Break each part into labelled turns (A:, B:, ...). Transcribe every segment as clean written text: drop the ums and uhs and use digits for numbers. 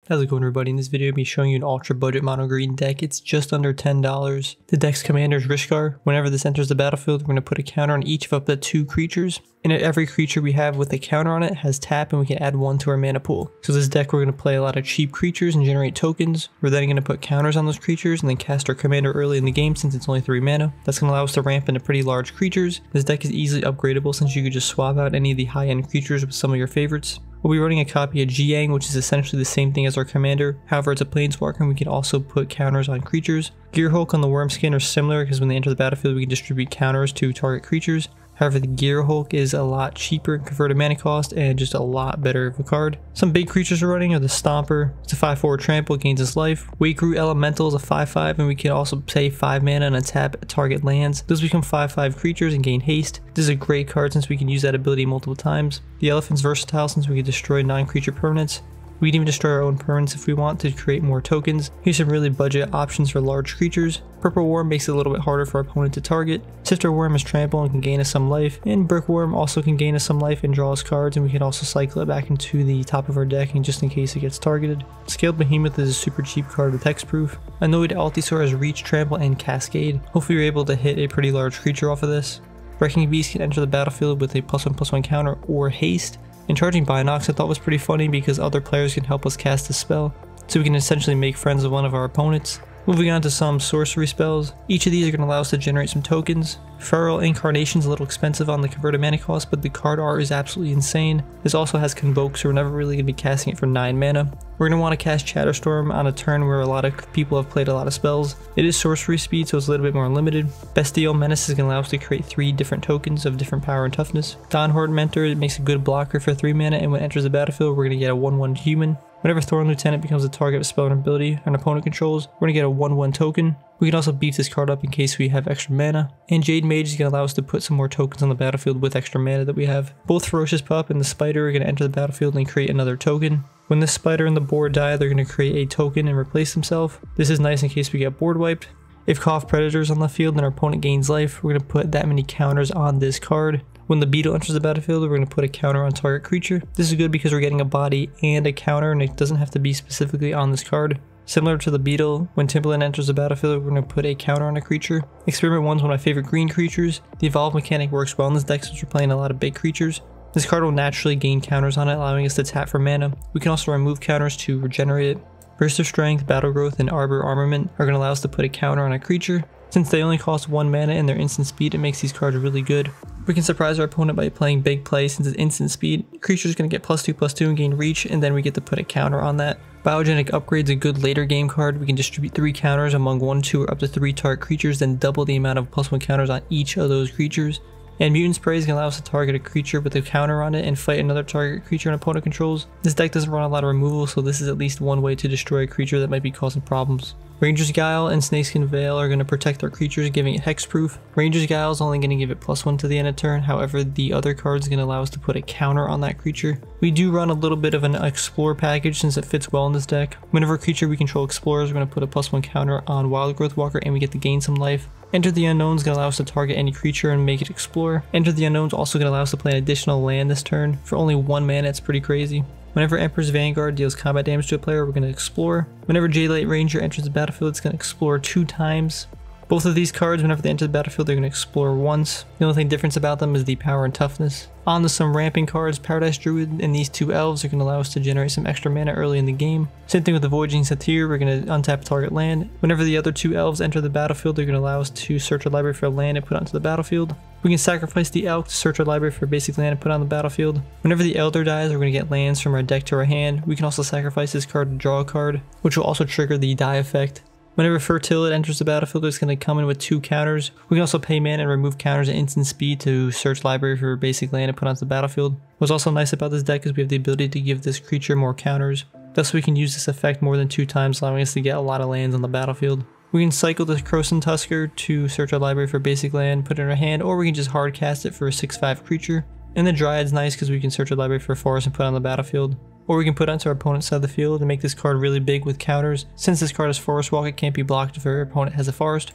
A: How's it going, everybody? In this video, I'll be showing you an ultra budget mono green deck. It's just under $10. The deck's commander is Rishkar. Whenever this enters the battlefield, we're going to put a counter on each of up to 2 creatures. And every creature we have with a counter on it has tap, and we can add 1 to our mana pool. So this deck, we're going to play a lot of cheap creatures and generate tokens. We're then going to put counters on those creatures and then cast our commander early in the game since it's only 3 mana. That's going to allow us to ramp into pretty large creatures. This deck is easily upgradable since you could just swap out any of the high-end creatures with some of your favorites. We'll be running a copy of Jiang, which is essentially the same thing as our commander. However, it's a planeswalker and we can also put counters on creatures. Gear Hulk on the Worm Skin are similar because when they enter the battlefield we can distribute counters to target creatures. However, the Gear Hulk is a lot cheaper in converted mana cost and just a lot better of a card. Some big creatures we're running are the Stomper. It's a 5/4 trample, gains its life. Wakeru Elemental is a 5/5, and we can also pay 5 mana and untap target lands. Those become 5/5 creatures and gain haste. This is a great card since we can use that ability multiple times. The Elephant's versatile since we can destroy non-creature permanents. We can even destroy our own permanents if we want to create more tokens. Here's some really budget options for large creatures. Purple Worm makes it a little bit harder for our opponent to target. Sifter Worm is trample and can gain us some life. And Brick Worm also can gain us some life and draw us cards, and we can also cycle it back into the top of our deck and just in case it gets targeted. Scaled Behemoth is a super cheap card with hexproof. Annoyed Altisaur has Reach, Trample, and Cascade. Hopefully you're able to hit a pretty large creature off of this. Wrecking Beast can enter the battlefield with a +1/+1 counter or haste. And Charging Binox I thought was pretty funny because other players can help us cast a spell, so we can essentially make friends with one of our opponents. Moving on to some sorcery spells. Each of these are going to allow us to generate some tokens. Feral Incarnation is a little expensive on the converted mana cost, but the card art is absolutely insane. This also has Convoke, so we're never really going to be casting it for 9 mana. We're going to want to cast Chatterstorm on a turn where a lot of people have played a lot of spells. It is sorcery speed, so it's a little bit more limited. Bestial Menace is going to allow us to create 3 different tokens of different power and toughness. Dawnhorde Mentor, it makes a good blocker for 3 mana, and when it enters the battlefield, we're going to get a 1/1 human. Whenever Thorn Lieutenant becomes a target of spell and ability an opponent controls, we're going to get a 1/1 token. We can also beef this card up in case we have extra mana. And Jade Mage is going to allow us to put some more tokens on the battlefield with extra mana that we have. Both Ferocious Pup and the Spider are going to enter the battlefield and create another token. When the Spider and the Boar die, they're going to create a token and replace themselves. This is nice in case we get board wiped. If Cough Predator is on the field and our opponent gains life, we're going to put that many counters on this card. When the Beetle enters the battlefield, we're going to put a counter on target creature. This is good because we're getting a body and a counter, and it doesn't have to be specifically on this card. Similar to the Beetle, when Timberland enters the battlefield, we're going to put a counter on a creature. Experiment 1 is one of my favorite green creatures. The Evolve mechanic works well in this deck since we're playing a lot of big creatures. This card will naturally gain counters on it, allowing us to tap for mana. We can also remove counters to regenerate it. Burst of Strength, Battle Growth, and Arbor Armament are going to allow us to put a counter on a creature. Since they only cost 1 mana and they're instant speed, it makes these cards really good. We can surprise our opponent by playing Big Play since it's instant speed. The creature is going to get +2/+2 and gain reach, and then we get to put a counter on that. Biogenic Upgrade is a good later game card. We can distribute 3 counters among 1, 2, or up to 3 target creatures, then double the amount of +1 counters on each of those creatures. And Mutant Spray is going to allow us to target a creature with a counter on it and fight another target creature an opponent controls. This deck doesn't run a lot of removal, so this is at least one way to destroy a creature that might be causing problems. Ranger's Guile and Snakeskin Veil are going to protect our creatures, giving it hexproof. Ranger's Guile is only going to give it +1 to the end of turn, however the other card is going to allow us to put a counter on that creature. We do run a little bit of an Explore package since it fits well in this deck. Whenever a creature we control explores, we're going to put a +1 counter on Wild Growth Walker and we get to gain some life. Enter the Unknown is going to allow us to target any creature and make it explore. Enter the Unknown is also going to allow us to play an additional land this turn. For only 1 mana, it's pretty crazy. Whenever Emperor's Vanguard deals combat damage to a player, we're going to explore. Whenever Jadelight Ranger enters the battlefield, it's going to explore 2 times. Both of these cards, whenever they enter the battlefield, they're going to explore once. The only difference about them is the power and toughness. On to some ramping cards. Paradise Druid and these 2 elves are going to allow us to generate some extra mana early in the game. Same thing with the Voyaging Satyr, we're going to untap target land. Whenever the other 2 elves enter the battlefield, they're going to allow us to search our library for a land and put it onto the battlefield. We can sacrifice the Elk to search our library for a basic land and put it on the battlefield. Whenever the Elder dies, we're going to get lands from our deck to our hand. We can also sacrifice this card to draw a card, which will also trigger the die effect. Whenever Fertilid enters the battlefield, it's going to come in with 2 counters. We can also pay mana and remove counters at instant speed to search library for basic land and put onto the battlefield. What's also nice about this deck is we have the ability to give this creature more counters. Thus we can use this effect more than 2 times, allowing us to get a lot of lands on the battlefield. We can cycle the Krosan Tusker to search our library for basic land, put it in our hand, or we can just hard cast it for a 6/5 creature. And the Dryad's nice because we can search our library for a forest and put it on the battlefield. Or we can put it onto our opponent's side of the field and make this card really big with counters. Since this card is Forest Walk, it can't be blocked if our opponent has a forest.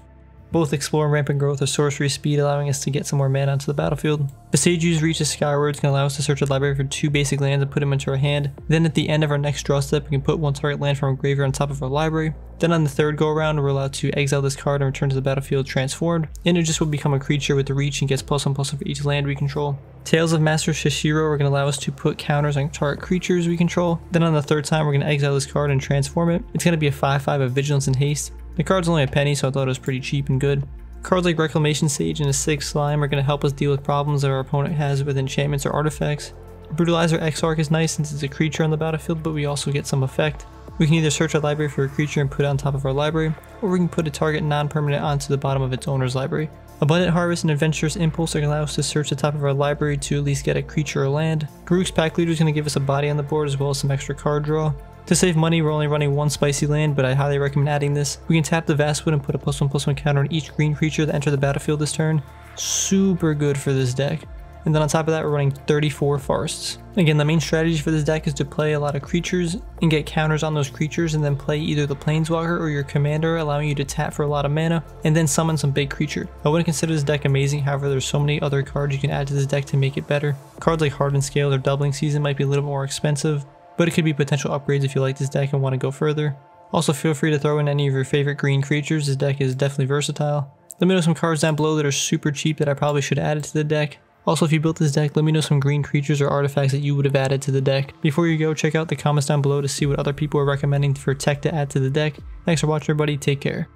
A: Both Explore and Rampant Growth are sorcery speed, allowing us to get some more mana onto the battlefield. The Seju's Reach of Skyward can allow us to search a library for 2 basic lands and put them into our hand. Then at the end of our next draw step, we can put 1 target land from our graveyard on top of our library. Then on the third go around, we're allowed to exile this card and return to the battlefield transformed, and it just will become a creature with the reach and gets +1/+1 for each land we control. Tales of Master Shishiro are going to allow us to put counters on target creatures we control. Then on the third time, we're going to exile this card and transform it. It's going to be a 5/5 of Vigilance and Haste. The card's only a penny, so I thought it was pretty cheap and good. Cards like Reclamation Sage and a 6 Slime are going to help us deal with problems that our opponent has with enchantments or artifacts. Brutalizer Exarch is nice since it's a creature on the battlefield, but we also get some effect. We can either search our library for a creature and put it on top of our library, or we can put a target non-permanent onto the bottom of its owner's library. Abundant Harvest and Adventurous Impulse are going to allow us to search the top of our library to at least get a creature or land. Garruk's Pack Leader is going to give us a body on the board as well as some extra card draw. To save money, we're only running 1 spicy land, but I highly recommend adding this. We can tap the Vastwood and put a +1/+1 counter on each green creature that enter the battlefield this turn. Super good for this deck. And then on top of that, we're running 34 Forests. Again, the main strategy for this deck is to play a lot of creatures and get counters on those creatures, and then play either the Planeswalker or your commander, allowing you to tap for a lot of mana, and then summon some big creature. I wouldn't consider this deck amazing, however there's so many other cards you can add to this deck to make it better. Cards like Hardened Scale or Doubling Season might be a little more expensive, but it could be potential upgrades if you like this deck and want to go further. Also feel free to throw in any of your favorite green creatures, this deck is definitely versatile. Let me know some cards down below that are super cheap that I probably should add it to the deck. Also, if you built this deck, let me know some green creatures or artifacts that you would have added to the deck. Before you go, check out the comments down below to see what other people are recommending for tech to add to the deck. Thanks for watching everybody, take care.